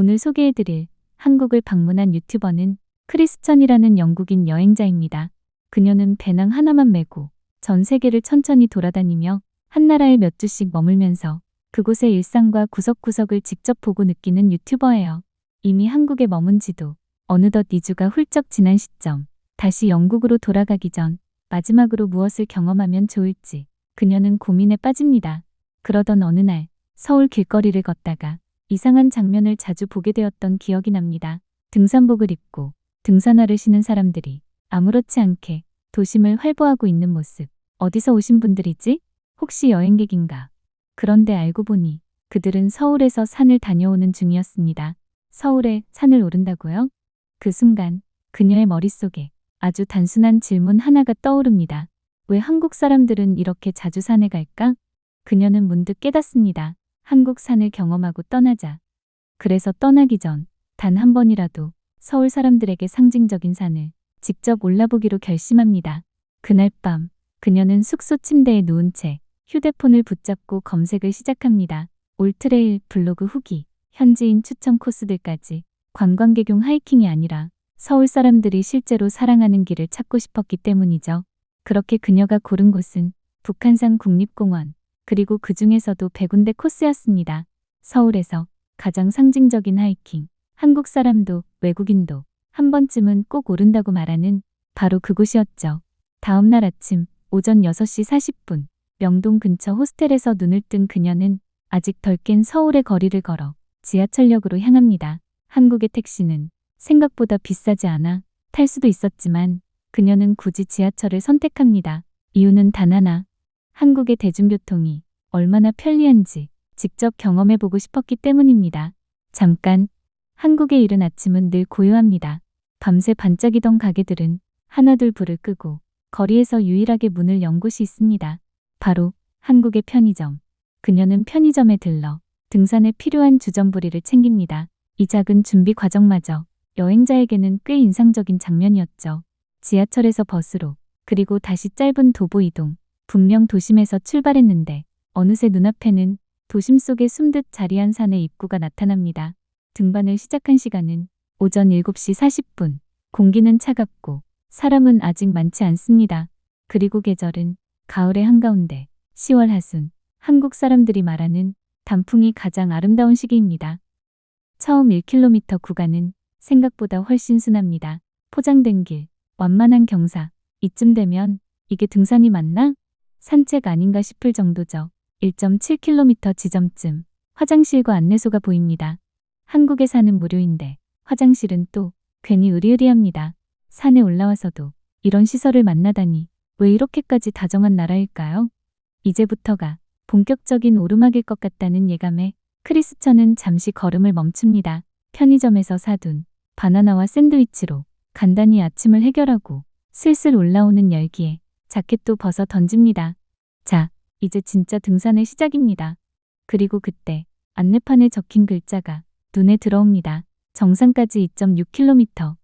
오늘 소개해드릴 한국을 방문한 유튜버는 크리스천이라는 영국인 여행자입니다. 그녀는 배낭 하나만 메고 전 세계를 천천히 돌아다니며 한 나라에 몇 주씩 머물면서 그곳의 일상과 구석구석을 직접 보고 느끼는 유튜버예요. 이미 한국에 머문 지도 어느덧 2주가 훌쩍 지난 시점, 다시 영국으로 돌아가기 전 마지막으로 무엇을 경험하면 좋을지 그녀는 고민에 빠집니다. 그러던 어느 날 서울 길거리를 걷다가 이상한 장면을 자주 보게 되었던 기억이 납니다. 등산복을 입고 등산화를 신은 사람들이 아무렇지 않게 도심을 활보하고 있는 모습. 어디서 오신 분들이지? 혹시 여행객인가? 그런데 알고 보니 그들은 서울에서 산을 다녀오는 중이었습니다. 서울에 산을 오른다고요? 그 순간 그녀의 머릿속에 아주 단순한 질문 하나가 떠오릅니다. 왜 한국 사람들은 이렇게 자주 산에 갈까? 그녀는 문득 깨닫습니다. 한국 산을 경험하고 떠나자. 그래서 떠나기 전 단 한 번이라도 서울 사람들에게 상징적인 산을 직접 올라보기로 결심합니다. 그날 밤 그녀는 숙소 침대에 누운 채 휴대폰을 붙잡고 검색을 시작합니다. 올트레일, 블로그 후기, 현지인 추천 코스들까지 관광객용 하이킹이 아니라 서울 사람들이 실제로 사랑하는 길을 찾고 싶었기 때문이죠. 그렇게 그녀가 고른 곳은 북한산 국립공원, 그리고 그 중에서도 100군데 코스였습니다. 서울에서 가장 상징적인 하이킹, 한국 사람도 외국인도 한 번쯤은 꼭 오른다고 말하는 바로 그곳이었죠. 다음 날 아침 오전 6시 40분 명동 근처 호스텔에서 눈을 뜬 그녀는 아직 덜 깬 서울의 거리를 걸어 지하철역으로 향합니다. 한국의 택시는 생각보다 비싸지 않아 탈 수도 있었지만 그녀는 굳이 지하철을 선택합니다. 이유는 단 하나. 한국의 대중교통이 얼마나 편리한지 직접 경험해보고 싶었기 때문입니다. 잠깐, 한국의 이른 아침은 늘 고요합니다. 밤새 반짝이던 가게들은 하나둘 불을 끄고 거리에서 유일하게 문을 연 곳이 있습니다. 바로 한국의 편의점. 그녀는 편의점에 들러 등산에 필요한 주전부리를 챙깁니다. 이 작은 준비 과정마저 여행자에게는 꽤 인상적인 장면이었죠. 지하철에서 버스로, 그리고 다시 짧은 도보 이동. 분명 도심에서 출발했는데 어느새 눈앞에는 도심 속에 숨듯 자리한 산의 입구가 나타납니다. 등반을 시작한 시간은 오전 7시 40분. 공기는 차갑고 사람은 아직 많지 않습니다. 그리고 계절은 가을의 한가운데 10월 하순. 한국 사람들이 말하는 단풍이 가장 아름다운 시기입니다. 처음 1km 구간은 생각보다 훨씬 순합니다. 포장된 길, 완만한 경사. 이쯤 되면 이게 등산이 맞나? 산책 아닌가 싶을 정도죠. 1.7km 지점쯤 화장실과 안내소가 보입니다. 한국에 사는 무료인데 화장실은 또 괜히 으리으리합니다. 산에 올라와서도 이런 시설을 만나다니 왜 이렇게까지 다정한 나라일까요? 이제부터가 본격적인 오르막일 것 같다는 예감에 크리스천은 잠시 걸음을 멈춥니다. 편의점에서 사둔 바나나와 샌드위치로 간단히 아침을 해결하고 슬슬 올라오는 열기에 자켓도 벗어 던집니다. 자, 이제 진짜 등산의 시작입니다. 그리고 그때 안내판에 적힌 글자가 눈에 들어옵니다. 정상까지 2.6km.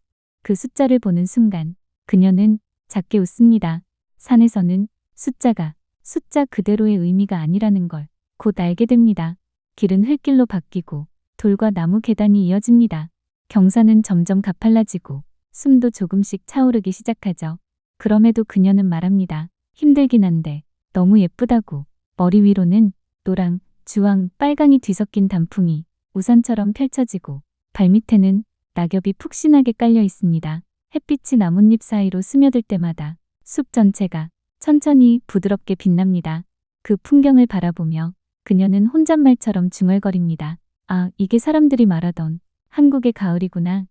그 숫자를 보는 순간 그녀는 작게 웃습니다. 산에서는 숫자가 숫자 그대로의 의미가 아니라는 걸 곧 알게 됩니다. 길은 흙길로 바뀌고 돌과 나무 계단이 이어집니다. 경사는 점점 가팔라지고 숨도 조금씩 차오르기 시작하죠. 그럼에도 그녀는 말합니다. 힘들긴 한데 너무 예쁘다고. 머리 위로는 노랑, 주황, 빨강이 뒤섞인 단풍이 우산처럼 펼쳐지고 발밑에는 낙엽이 푹신하게 깔려 있습니다. 햇빛이 나뭇잎 사이로 스며들 때마다 숲 전체가 천천히 부드럽게 빛납니다. 그 풍경을 바라보며 그녀는 혼잣말처럼 중얼거립니다. 아, 이게 사람들이 말하던 한국의 가을이구나.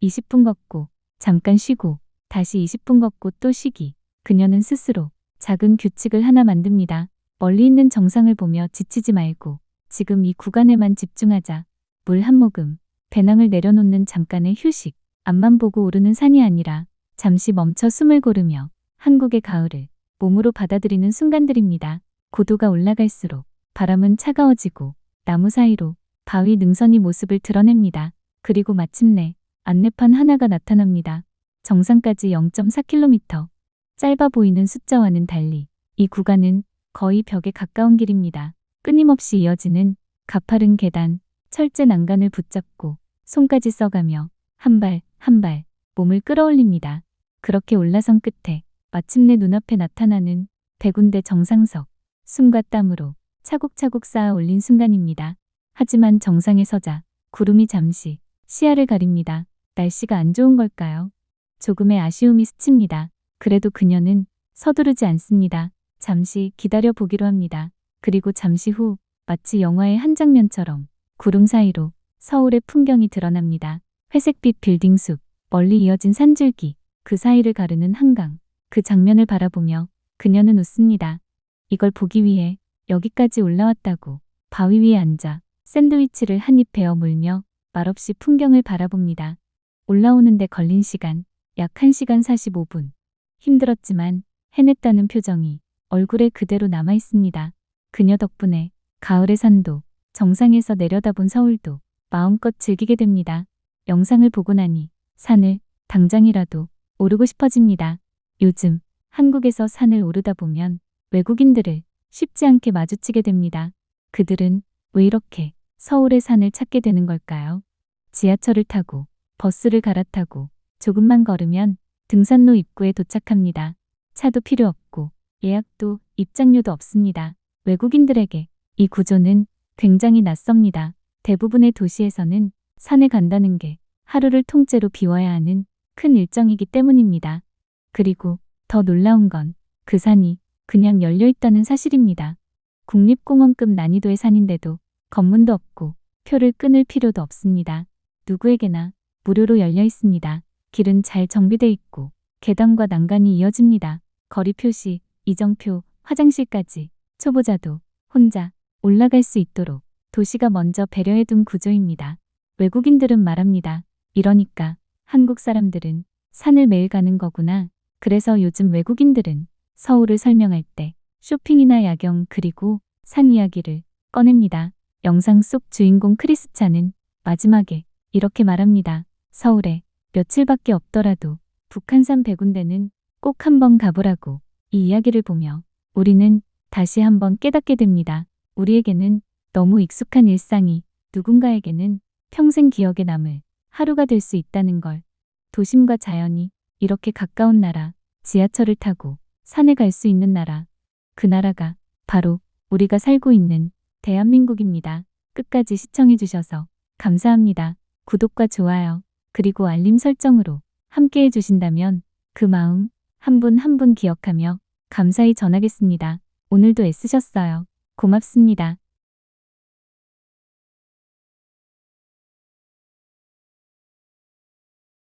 20분 걷고 잠깐 쉬고 다시 20분 걷고 또 쉬기. 그녀는 스스로 작은 규칙을 하나 만듭니다. 멀리 있는 정상을 보며 지치지 말고 지금 이 구간에만 집중하자. 물 한 모금, 배낭을 내려놓는 잠깐의 휴식. 앞만 보고 오르는 산이 아니라 잠시 멈춰 숨을 고르며 한국의 가을을 몸으로 받아들이는 순간들입니다. 고도가 올라갈수록 바람은 차가워지고 나무 사이로 바위 능선이 모습을 드러냅니다. 그리고 마침내 안내판 하나가 나타납니다. 정상까지 0.4km. 짧아 보이는 숫자와는 달리 이 구간은 거의 벽에 가까운 길입니다. 끊임없이 이어지는 가파른 계단, 철제 난간을 붙잡고 손까지 써가며 한 발 한 발 몸을 끌어올립니다. 그렇게 올라선 끝에 마침내 눈앞에 나타나는 100군데 정상석. 숨과 땀으로 차곡차곡 쌓아 올린 순간입니다. 하지만 정상에 서자 구름이 잠시 시야를 가립니다. 날씨가 안 좋은 걸까요? 조금의 아쉬움이 스칩니다. 그래도 그녀는 서두르지 않습니다. 잠시 기다려 보기로 합니다. 그리고 잠시 후 마치 영화의 한 장면처럼 구름 사이로 서울의 풍경이 드러납니다. 회색빛 빌딩 숲, 멀리 이어진 산줄기, 그 사이를 가르는 한강. 그 장면을 바라보며 그녀는 웃습니다. 이걸 보기 위해 여기까지 올라왔다고. 바위 위에 앉아 샌드위치를 한 입 베어 물며 말없이 풍경을 바라봅니다. 올라오는데 걸린 시간 약 1시간 45분. 힘들었지만 해냈다는 표정이 얼굴에 그대로 남아 있습니다. 그녀 덕분에 가을의 산도, 정상에서 내려다본 서울도 마음껏 즐기게 됩니다. 영상을 보고 나니 산을 당장이라도 오르고 싶어집니다. 요즘 한국에서 산을 오르다 보면 외국인들을 쉽지 않게 마주치게 됩니다. 그들은 왜 이렇게 서울의 산을 찾게 되는 걸까요? 지하철을 타고 버스를 갈아타고 조금만 걸으면 등산로 입구에 도착합니다. 차도 필요 없고 예약도 입장료도 없습니다. 외국인들에게 이 구조는 굉장히 낯섭니다. 대부분의 도시에서는 산에 간다는 게 하루를 통째로 비워야 하는 큰 일정이기 때문입니다. 그리고 더 놀라운 건 그 산이 그냥 열려 있다는 사실입니다. 국립공원급 난이도의 산인데도 검문도 없고 표를 끊을 필요도 없습니다. 누구에게나 무료로 열려 있습니다. 길은 잘 정비돼 있고 계단과 난간이 이어집니다. 거리 표시, 이정표, 화장실까지 초보자도 혼자 올라갈 수 있도록 도시가 먼저 배려해둔 구조입니다. 외국인들은 말합니다. 이러니까 한국 사람들은 산을 매일 가는 거구나. 그래서 요즘 외국인들은 서울을 설명할 때 쇼핑이나 야경 그리고 산 이야기를 꺼냅니다. 영상 속 주인공 크리스찬은 마지막에 이렇게 말합니다. 서울에 며칠밖에 없더라도 북한산 100군데는 꼭 한번 가보라고. 이 이야기를 보며 우리는 다시 한번 깨닫게 됩니다. 우리에게는 너무 익숙한 일상이 누군가에게는 평생 기억에 남을 하루가 될 수 있다는 걸. 도심과 자연이 이렇게 가까운 나라, 지하철을 타고 산에 갈 수 있는 나라. 그 나라가 바로 우리가 살고 있는 대한민국입니다. 끝까지 시청해주셔서 감사합니다. 구독과 좋아요, 그리고 알림 설정으로 함께 해주신다면 그 마음 한 분 한 분 기억하며 감사히 전하겠습니다. 오늘도 애쓰셨어요. 고맙습니다.